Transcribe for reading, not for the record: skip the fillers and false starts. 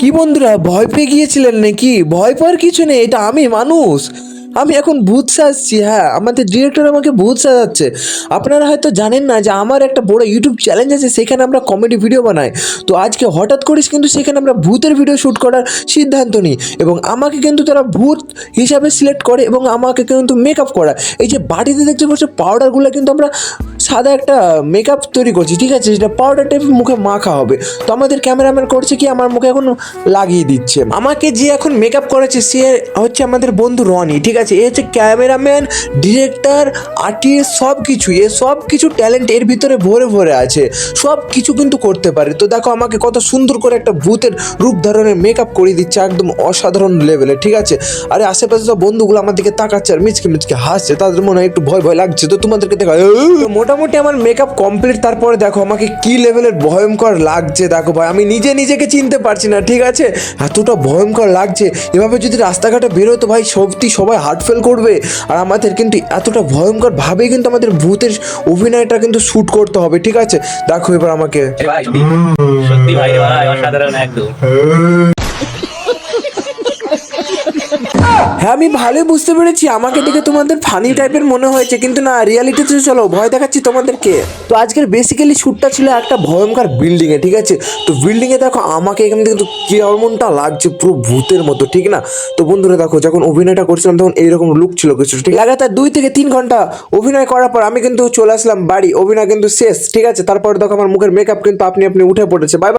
কি বন্ধুরা, ভয় পেয়ে গিয়েছিলেন নাকি? ভয় পাওয়ার কিছু নেই, এটা আমি মানুষ। আমি এখন ভূত সাজছি। হ্যাঁ, আমাদের ডিরেক্টর আমাকে ভূত সাজাচ্ছে। আপনারা হয়তো জানেন না যে আমার একটা বড় ইউটিউব চ্যালেঞ্জ আছে, সেখানে আমরা কমেডি ভিডিও বানাই। তো আজকে হঠাৎ করেই কিন্তু সেখানে আমরা ভূতের ভিডিও শ্যুট করার সিদ্ধান্ত নিই, এবং আমাকে কিন্তু তারা ভূত হিসাবে সিলেক্ট করে এবং আমাকে কিন্তু মেকআপ করা। এই যে বাড়িতে দেখতে পাচ্ছ পাউডারগুলো, কিন্তু আমরা সাদা একটা মেকআপ তৈরি করছি, ঠিক আছে? যেটা পাউডার টাইপ মুখে মাখা হবে। তো আমাদের ক্যামেরাম্যান করছে কি, আমার মুখে এখন লাগিয়ে দিচ্ছে। আমাকে যে এখন মেকআপ করেছে সে হচ্ছে আমাদের বন্ধু রনি, ঠিক আছে? এ হচ্ছে ক্যামেরাম্যান, ডিরেক্টর, আর্টিস্ট, সব কিছু। এ সব কিছু ট্যালেন্ট এর ভিতরে ভরে ভরে আছে, সব কিছু কিন্তু করতে পারে। তো দেখো আমাকে কত সুন্দর করে একটা ভূতের রূপ ধরনের মেকআপ করে দিচ্ছে, একদম অসাধারণ লেভেলে, ঠিক আছে? আরে আশেপাশে সব বন্ধুগুলো আমার দিকে তাকাচ্ছে আর মিচকে মিচকে হাসছে, তাদের মনে হয় একটু ভয় ভয় লাগছে। তো তোমাদেরকে দেখা মোটামুটি আমার মেকআপ কমপ্লিট। তারপরে দেখো আমাকে কি লেভেলের ভয়ঙ্কর লাগছে। দেখো ভাই, আমি নিজেকে চিনতে পারছি না, ঠিক আছে? এতটা ভয়ঙ্কর লাগছে। এভাবে যদি রাস্তাঘাটে বেরোয় তো ভাই সবাই হার্ট ফেল করবে। আর আমাদের কিন্তু এতটা ভয়ঙ্কর ভাবে কিন্তু আমাদের ভূতের অভিনয়টা কিন্তু শ্যুট করতে হবে, ঠিক আছে? দেখো এবার আমাকে ভাই সত্যি ভাই রে ভাই, অসাধারণ একদম। হ্যাঁ, আমি ভালোই বুঝতে পেরেছি আমাকে দেখে তোমাদের ফানি টাইপের মনে হয়েছে, কিন্তু না, রিয়ালিটিতে চলো ভয় দেখাচ্ছি তোমাদেরকে। তো আজকের বেসিক্যালি শ্যুটটা ছিল একটা ভয়ঙ্কর বিল্ডিংয়ে, ঠিক আছে? তো বিল্ডিংয়ে দেখো আমাকে এখান থেকে কিন্তু কেমনটা লাগছে, পুরো ভূতের মতো, ঠিক না? তো বন্ধুরা দেখো, যখন অভিনয়টা করছিলাম তখন এইরকম লুক ছিল কিছু, ঠিক? লাগাতার 2 থেকে 3 ঘন্টা অভিনয় করার পর আমি কিন্তু চলে আসলাম বাড়ি। অভিনয় কিন্তু শেষ, ঠিক আছে? তারপর দেখো আমার মুখের মেকআপ কিন্তু আপনি উঠে পড়েছে। বাই।